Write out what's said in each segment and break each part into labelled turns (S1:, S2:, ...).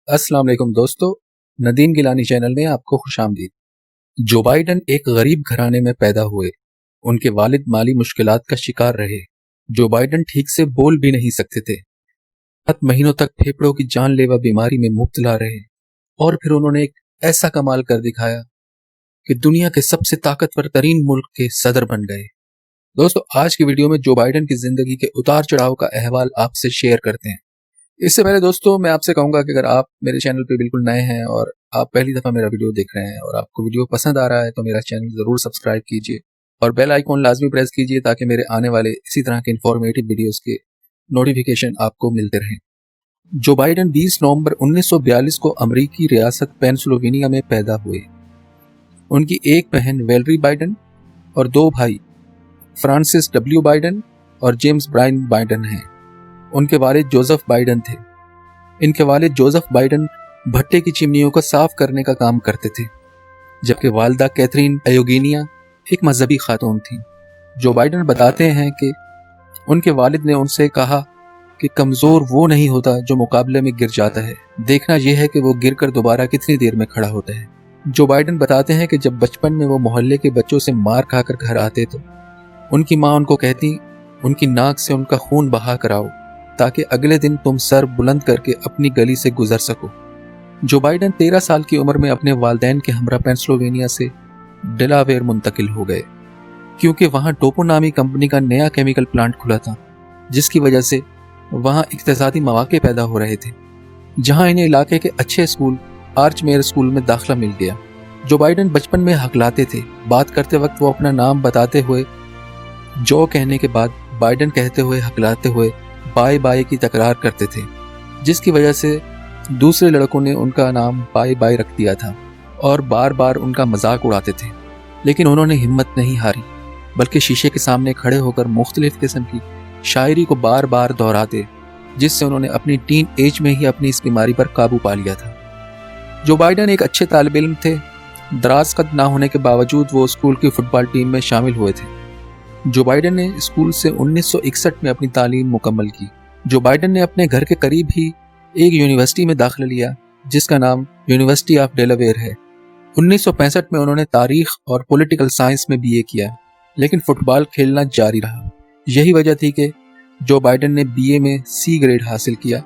S1: अस्सलाम वालेकुम दोस्तों, नदीम गिलानी चैनल में आपको खुश आमदीद। जो बाइडन एक गरीब घराने में पैदा हुए। उनके वालिद माली मुश्किलात का शिकार रहे। जो बाइडन ठीक से बोल भी नहीं सकते थे। 7 महीनों तक फेफड़ों की जानलेवा बीमारी में मुब्तला रहे और फिर उन्होंने एक ऐसा कमाल कर दिखाया कि दुनिया के सबसे ताकतवर तरीन मुल्क के सदर बन गए। दोस्तों, आज की वीडियो में जो बाइडन की जिंदगी के उतार चढ़ाव का अहवाल आपसे शेयर करते हैं। इससे पहले दोस्तों, मैं आपसे कहूंगा कि अगर आप मेरे चैनल पे बिल्कुल नए हैं और आप पहली दफ़ा मेरा वीडियो देख रहे हैं और आपको वीडियो पसंद आ रहा है तो मेरा चैनल ज़रूर सब्सक्राइब कीजिए और बेल आइकॉन लाजमी प्रेस कीजिए ताकि मेरे आने वाले इसी तरह के इंफॉर्मेटिव वीडियोस के नोटिफिकेशन आपको मिलते रहें। जो बाइडन 20 नवंबर 1942 को अमरीकी रियासत पेंसिल्वेनिया में पैदा हुए। उनकी एक बहन वेलरी बाइडन और 2 भाई फ्रांसिस डब्ल्यू बाइडन और जेम्स ब्रायन बाइडन हैं। उनके वालिद जोसेफ बाइडन थे। इनके वालिद जोसेफ बाइडन भट्टे की चिमनियों को साफ करने का काम करते थे, जबकि वालिदा कैथरीन एयोगेनिया एक मजहबी खातून थी। जो बाइडन बताते हैं कि उनके वालिद ने उनसे कहा कि कमज़ोर वो नहीं होता जो मुकाबले में गिर जाता है, देखना यह है कि वो गिर कर दोबारा कितनी देर में खड़ा होता है। जो बाइडन बताते हैं कि जब बचपन में वो मोहल्ले के बच्चों से मार खाकर घर आते तो उनकी माँ उनको कहती, उनकी नाक से उनका खून बहा कर आओ ताकि अगले दिन तुम सर बुलंद करके अपनी गली से गुजर सको। जो बाइडन 13 साल की उम्र में अपने वालिदैन के हमरा पेंसिल्वेनिया से डेलावेयर मुंतकिल हो गए, क्योंकि वहाँ टोपो नामी कंपनी का नया केमिकल प्लांट खुला था, जिसकी वजह से वहाँ इक्तिसादी मौके पैदा हो रहे थे, जहाँ इन्हें इलाके के अच्छे स्कूल आर्चमेयर स्कूल में दाखिला मिल गया। जो बाइडन बचपन में हकलाते थे। बात करते वक्त वो अपना नाम बताते हुए जो कहने के बाद बाइडन कहते हुए हकलाते हुए बाय बाय की तकरार करते थे, जिसकी वजह से दूसरे लड़कों ने उनका नाम बाय बाय रख दिया था और बार बार उनका मजाक उड़ाते थे। लेकिन उन्होंने हिम्मत नहीं हारी, बल्कि शीशे के सामने खड़े होकर मुख्तलिफ किस्म की शायरी को बार बार दोहराते, जिससे उन्होंने अपनी टीन एज में ही अपनी इस बीमारी पर काबू पा लिया था। जो बाइडन एक अच्छे तालिब इल्म थे। दराज कद ना होने के बावजूद वो स्कूल की फुटबॉल टीम में शामिल हुए थे। जो बाइडन ने स्कूल से 1961 में अपनी तालीम मुकम्मल की। जो बाइडन ने अपने घर के करीब ही एक यूनिवर्सिटी में दाखिला लिया, जिसका नाम यूनिवर्सिटी ऑफ डेलावेयर है। 1965 में उन्होंने तारीख और पॉलिटिकल साइंस में बीए किया, लेकिन फुटबॉल खेलना जारी रहा। यही वजह थी कि जो बाइडन ने बीए में सी ग्रेड हासिल किया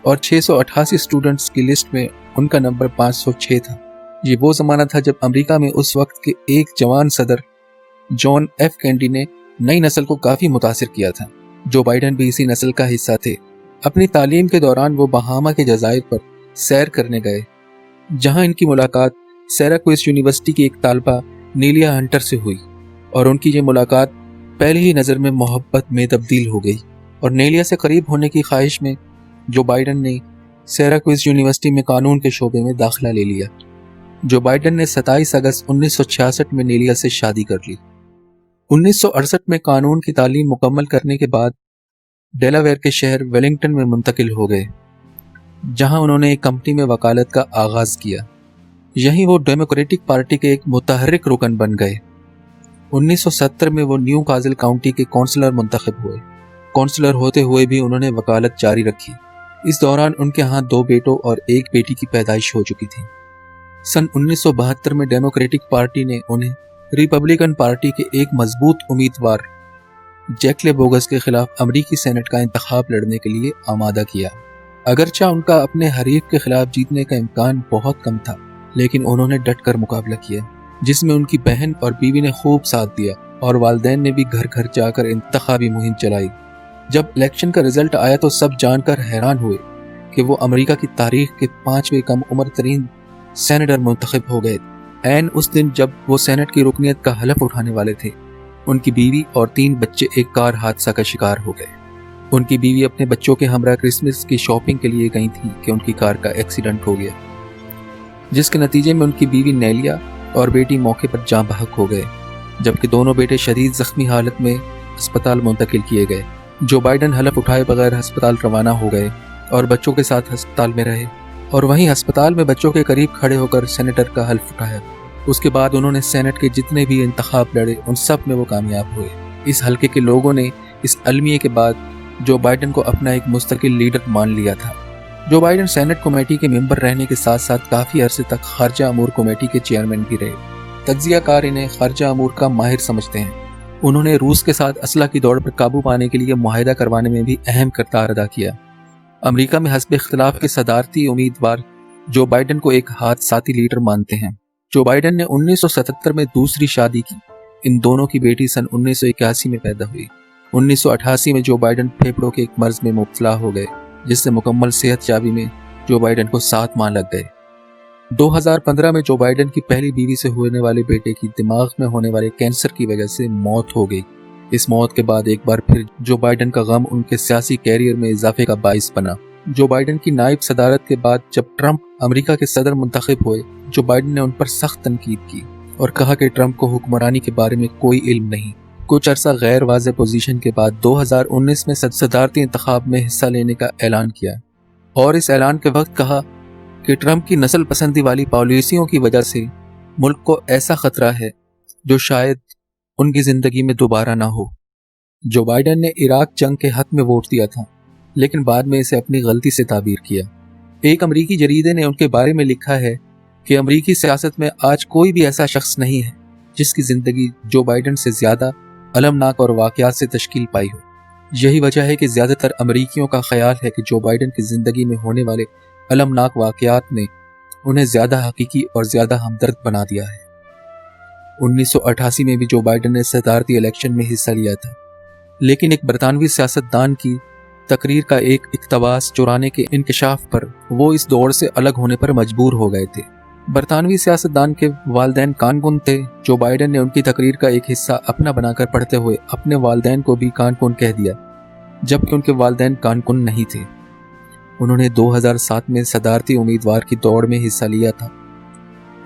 S1: और 688 स्टूडेंट्स की लिस्ट में उनका नंबर 506 था। ये वो ज़माना था जब अमेरिका में उस वक्त के एक जवान सदर जॉन एफ कैंडी ने नई नस्ल को काफ़ी मुतासिर किया था। जो बाइडन भी इसी नस्ल का हिस्सा थे। अपनी तालीम के दौरान वो बहामा के जज़ायर पर सैर करने गए, जहां इनकी मुलाकात सिराक्यूज़ यूनिवर्सिटी की एक तालबा नीलिया हंटर से हुई और उनकी ये मुलाकात पहली ही नज़र में मोहब्बत में तब्दील हो गई और नीलिया से करीब होने की ख्वाहिश में जो बाइडन ने सिराक्यूज़ यूनिवर्सिटी में कानून के शोबे में दाखिला ले लिया। जो बाइडन ने 27 अगस्त 1966 में नीलिया से शादी कर ली। 1968 में कानून की तालीम मुकम्मल करने के बाद डेलावेयर के शहर वेलिंगटन में मुंतकिल हो गए, जहां उन्होंने एक कंपनी में वकालत का आगाज़ किया। यहीं वो डेमोक्रेटिक पार्टी के एक मुतहर्रिक रुकन बन गए। 1970 में वो न्यू काजिल काउंटी के काउंसलर मुंतखब हुए। काउंसलर होते हुए भी उन्होंने वकालत जारी रखी। इस दौरान उनके यहाँ 2 बेटों और 1 बेटी की पैदाइश हो चुकी थी। सन 1972 में डेमोक्रेटिक पार्टी ने उन्हें रिपब्लिकन पार्टी के एक मजबूत उम्मीदवार जैकले बोगस के खिलाफ अमरीकी सेनेट का इंतखाब लड़ने के लिए आमादा किया। अगरचा उनका अपने हरीफ के खिलाफ जीतने का इम्कान बहुत कम था, लेकिन उन्होंने डट कर मुकाबला किया, जिसमें उनकी बहन और बीवी ने खूब साथ दिया और वालिदैन ने भी घर घर जाकर इंतखाबी मुहिम चलाई। जब इलेक्शन का रिजल्ट आया तो सब जानकर हैरान हुए कि वो अमरीका की तारीख के 5वें कम उम्र तरीन सेनेटर मुंतखब हो गए। ऐन उस दिन जब वो सेनेट की रुकनियत का हलफ उठाने वाले थे, उनकी बीवी और 3 बच्चे एक कार हादसा का शिकार हो गए। उनकी बीवी अपने बच्चों के हमरा क्रिसमस की शॉपिंग के लिए गई थी कि उनकी कार का एक्सीडेंट हो गया, जिसके नतीजे में उनकी बीवी नेलिया और बेटी मौके पर जाँ बहक हो गए, जबकि दोनों बेटे शदीद जख्मी हालत में अस्पताल मुंतकिल किए गए। जो बाइडन हलफ उठाए बगैर अस्पताल रवाना हो गए और बच्चों के साथ अस्पताल में रहे और वहीं अस्पताल में बच्चों के करीब खड़े होकर सेनेटर का हल्फ उठाया। उसके बाद उन्होंने सेनेट के जितने भी इंतखाब लड़े उन सब में वो कामयाब हुए। इस हल्के के लोगों ने इस अलमिये के बाद जो बाइडन को अपना एक मुस्तकिल लीडर मान लिया था। जो बाइडन सेनेट कमेटी के मेंबर रहने के साथ साथ काफ़ी अरसे तक खारजा अमूर कमेटी के चेयरमैन भी रहे। तज्जियाकार इन्हें खारजा अमूर का माहिर समझते हैं। उन्होंने रूस के साथ असला की दौड़ पर काबू पाने के लिए मुआहिदा करवाने में भी अहम किरदार अदा किया। अमेरिका में हस्ब इख्तिलाफ के सदारती उम्मीदवार जो बाइडन को एक हाथ साथी लीडर मानते हैं। जो बाइडन ने 1977 में दूसरी शादी की। इन दोनों की बेटी सन 1981 में पैदा हुई। 1988 में जो बाइडन फेफड़ों के एक मर्ज में मुब्तला हो गए, जिससे मुकम्मल सेहत याबी में जो बाइडन को 7 माह लग गए। 2015 में जो बाइडन की पहली बीवी से होने वाले बेटे की दिमाग में होने वाले कैंसर की वजह से मौत हो गई। इस मौत के बाद एक बार फिर जो बाइडन का गम उनके सियासी कैरियर में इजाफे का बाइस बना। जो बाइडन की नायब सदारत के बाद जब ट्रंप अमेरिका के सदर मुंतखब हुए, जो बाइडन ने उन पर सख्त तनकीद की और कहा कि ट्रंप को हुक्मरानी के बारे में कोई इल्म नहीं। कुछ अरसा गैर वाज़ेह पोजीशन के बाद 2019 में सदारती इंतखाब में हिस्सा लेने का ऐलान किया और इस ऐलान के वक्त कहा कि ट्रंप की नस्ल पसंदी वाली पॉलिसियों की वजह से मुल्क को ऐसा खतरा है जो शायद उनकी ज़िंदगी में दोबारा ना हो। जो बाइडन ने इराक जंग के हक में वोट दिया था, लेकिन बाद में इसे अपनी गलती से ताबीर किया। एक अमरीकी जरीदे ने उनके बारे में लिखा है कि अमरीकी सियासत में आज कोई भी ऐसा शख्स नहीं है जिसकी ज़िंदगी जो बाइडन से ज़्यादा अलमनाक और वाक़यात से तश्कील पाई हो। यही वजह है कि ज़्यादातर अमरीकियों का ख्याल है कि जो बाइडन की ज़िंदगी में होने वाले अलमनाक वाक़यात ने उन्हें ज़्यादा हकीकी और ज़्यादा हमदर्द बना दिया है। 1988 में भी जो बाइडन ने सदारती इलेक्शन में हिस्सा लिया था, लेकिन एक बरतानवी सियासतदान की तकरीर का एक इक़्तिबास चुराने के इंकशाफ पर वो इस दौड़ से अलग होने पर मजबूर हो गए थे। बरतानवी सियासतदान के वालिदैन कानकुन थे। जो बाइडन ने उनकी तकरीर का एक हिस्सा अपना बनाकर पढ़ते हुए अपने वालिदैन को भी कानकुन कह दिया, जबकि उनके वालिदैन कानकुन नहीं थे। उन्होंने 2007 में सदारती उम्मीदवार की दौड़ में हिस्सा लिया था,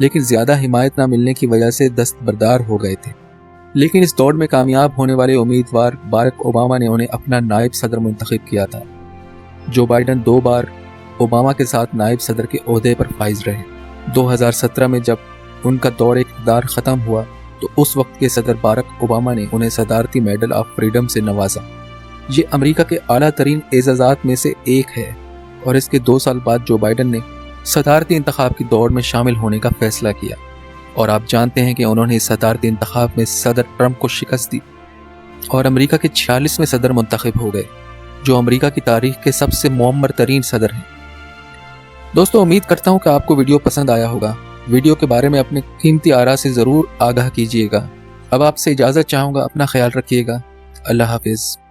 S1: लेकिन ज़्यादा हिमायत न मिलने की वजह से दस्तबरदार हो गए थे। लेकिन इस दौड़ में कामयाब होने वाले उम्मीदवार बारक ओबामा ने उन्हें अपना नायब सदर मुंतखब किया था। जो बाइडन 2 बार ओबामा के साथ नायब सदर के ओहदे पर फाइज रहे। 2017 में जब उनका दौर इक़्तिदार ख़त्म हुआ तो उस वक्त के सदर बारक ओबामा ने उन्हें सदारती मेडल ऑफ फ्रीडम से नवाजा। ये अमेरिका के आला तरीन एज़ाज़ात में से एक है और इसके 2 साल बाद जो बाइडन ने सदारती इंतखाब की दौड़ में शामिल होने का फैसला किया और आप जानते हैं कि उन्होंने सदारती इंतखाब में सदर ट्रंप को शिकस्त दी और अमेरिका के 46वें सदर मुंतखब हो गए, जो अमेरिका की तारीख के सबसे मुअम्मर तरीन सदर हैं। दोस्तों, उम्मीद करता हूँ कि आपको वीडियो पसंद आया होगा। वीडियो के बारे में अपने कीमती आरा से ज़रूर आगाह कीजिएगा। अब आपसे इजाज़त चाहूँगा। अपना ख्याल रखिएगा। अल्लाह हाफिज़।